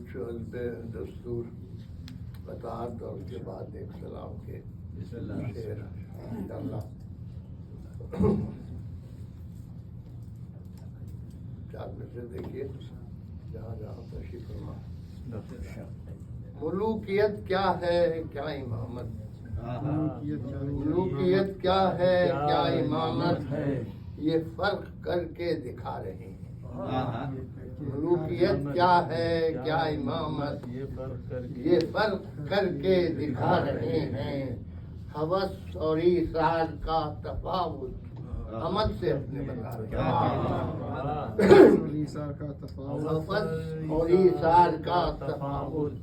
کچھ حسب دستور اطاعت اور اس کے بعد ایک سلام کے شعر انشاءاللہ چار میں سے دیکھیے جہاں جہاں تشریف فرما. ملوکیت کیا ہے کیا امامت، ملوکیت کیا ہے کیا امامت، یہ فرق کر کے دکھا رہے ہیں. ملوکیت کیا ہے کیا امامت، یہ فرق کر کے دکھا رہے ہیں. ہوس اور ایثار کا تفاوت عمل سے اپنے بتا رہے ہیں. ہوس اور ایثار کا تفاوت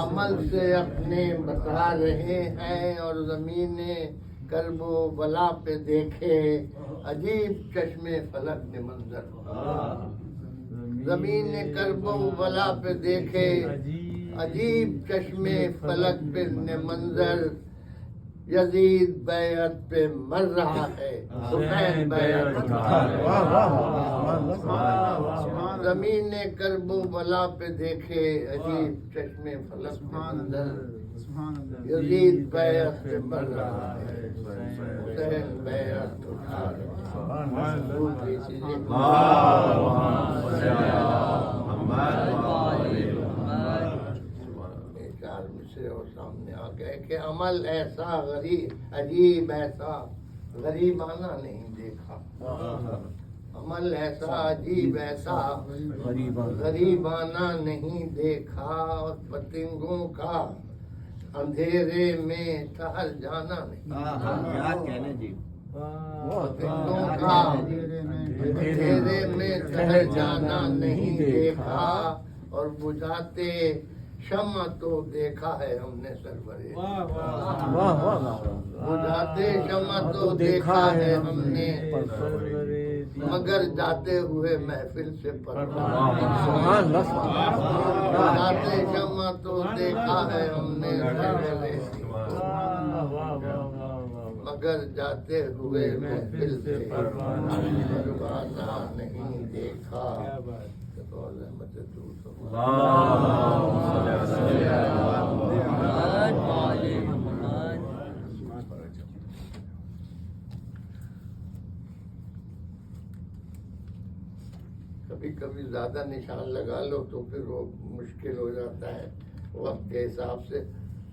عمل سے اپنے بتا رہے ہیں. اور زمین کرب و بلا پہ دیکھے عجیب چشمے فلک نے منظر. زمین کرب و بلا پہ دیکھے عجیب چشمے فلک پہ نے منظر. یزید بیعت پہ مر رہا ہے، حسین بیعت زمین کرب و بلا پہ دیکھے عجیب چشمے فلک پہ منظر. یزید بیعت پہ مر رہا ہے، حسین بیعت اٹھا چار مصرے اور سامنے آ گئے کہ عمل ایسا غریب عجیب ایسا غریبانہ نہیں دیکھا. عمل ایسا عجیب ایسا غریبانہ نہیں دیکھا. اور پتنگوں کا اندھیرے میں ٹھہر جانا نہیں. پتنگوں کا اندھیرے میں ٹھہر جانا نہیں دیکھا. اور بجھاتے شمع تو دیکھا ہے ہم نے سرورے. بجھاتے شمع تو دیکھا ہے ہم نے، مگر جاتے ہوئے محفل سے پرواز. بجھاتے شمع تو دیکھا ہے ہم نے سرورے، مگر جاتے ہوئے محفل سے پرواز نہیں دیکھا. کبھی کبھی زیادہ نشان لگا لو تو پھر وہ مشکل ہو جاتا ہے وقت کے حساب سے.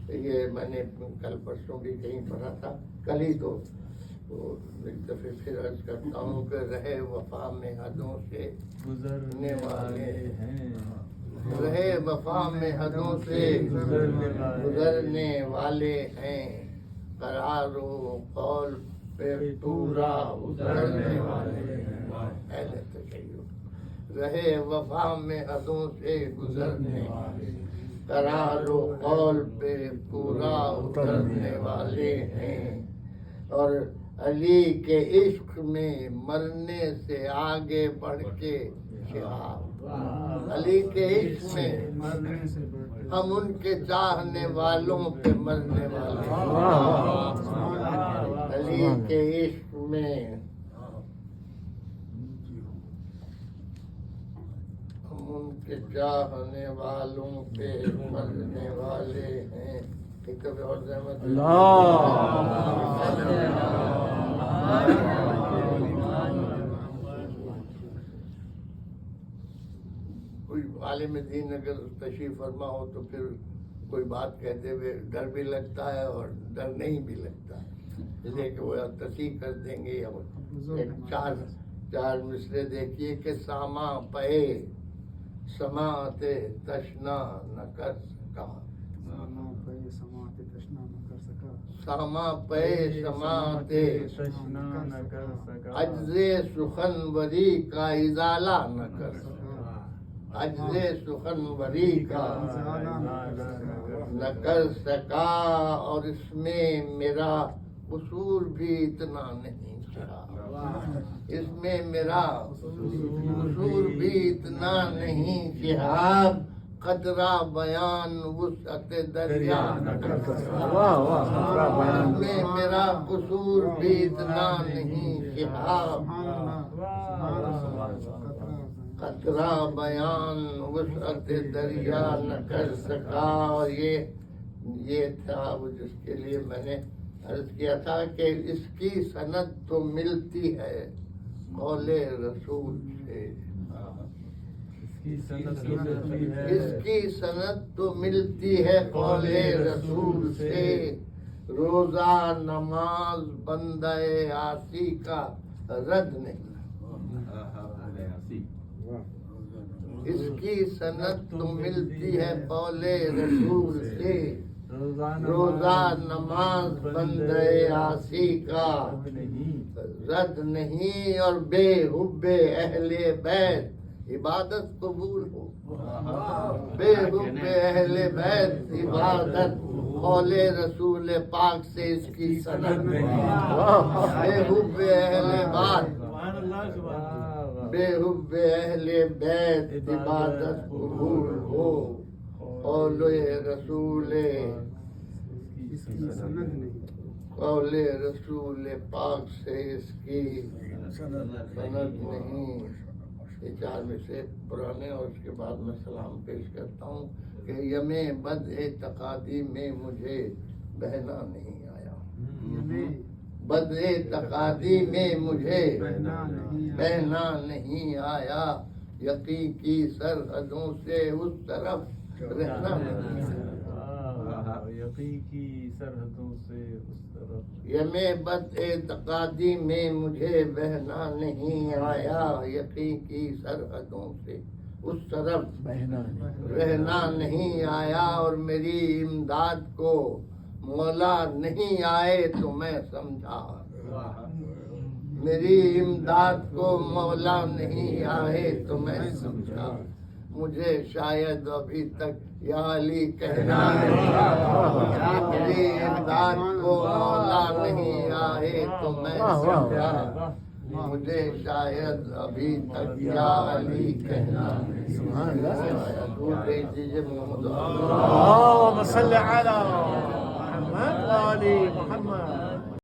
یہ میں نے کل پرسوں بھی کہیں پڑھا تھا، کل ہی تو ایک دفعہ پھر عرض کرتا ہوں کہ رہے وفا میں حدوں سے گزرنے والے ہیں. رہے وفا میں حدوں سے گزرنے والے ہیں. قرار و قول پہ پورا اترنے والے ہیں. اہل تشیع رہے وفا میں حدوں سے گزرنے والے، قرار و قول پہ پورا اترنے والے ہیں. اور علی کے عشق میں مرنے سے آگے بڑھ کے شہاب. علی کے عشق میں ہم ان کے چاہنے والوں پہ مرنے والے. علی کے عشق میں ہم ان کے چاہنے والوں پہ مرنے والے ہیں. ایک دفعہ اور زحمت کوئی عالم دین اگر تشریف فرما ہو تو پھر کوئی بات کہتے ہوئے ڈر بھی لگتا ہے اور ڈر نہیں بھی لگتا ہے، جیسے کہ وہ تصحیح کر دیں گے. چار مصرے دیکھیے کہ ساما پے سماعت تشنا نہ کر سکا. ساما پے سماعت تشنا نہ کر سکا. عجز سخنوری کا ازالہ نہ کر سکا. عجز سخنوری کا نہ کر سکا. اور اس میں میرا قصور بھی اتنا نہیں رہا. اس میں میرا قصور بھی اتنا نہیں شہاب. قطرہ بیان وسعت دریا نہ کر سکا. اس میں میرا قصور بھی اتنا نہیں شہاب. قطرہ بیان وسعت دریا نہ کر سکا. اور یہ تھا وہ جس کے لیے میں نے عرض کیا تھا کہ اس کی سند تو ملتی ہے قول رسول سے. اس کی سند تو ملتی ہے قول رسول سے. روزہ نماز بندہ عاصی کا رد نہیں. اس کی سند تو ملتی ہے قول رسول سے. روزہ نماز بندہ عاصی کا رد نہیں. اور بے حب اہل بیت عبادت قبول ہو. بے حب اہل بیت عبادت قول رسول پاک سے اس کی سند نہیں. بے حب اہل بیت بے حب اہل بیت عبادت قبول ہو. قول رسول پاک سے اس کی سند نہیں. یہ 4 میں سے پرانے. اور اس کے بعد میں سلام پیش کرتا ہوں کہ یم بد اعتقادی میں مجھے بہنا نہیں آیا. بد اعتقادی میں مجھے بہنا نہیں آیا. یقین کی سرحدوں سے اس طرف رہنا نہیں آیا. یقین کی سرحدوں سے اس طرف. یم بد اعتقادی میں مجھے بہنا نہیں آیا. یقین کی سرحدوں سے اس طرف رہنا نہیں آیا. اور میری امداد کو مولا نہیں آئے تو میں سمجھا. میری امداد کو مولا نہیں آئے تو میں سمجھا. مجھے شاید ابھی تک یا علی کہنا نہیں. میری امداد کو مولا نہیں آئے تو میں سمجھا. مجھے شاید ابھی تک یا علی کہنا نہیں. دور دیجیے محمد. اللهم صل على محمد وآل محمد.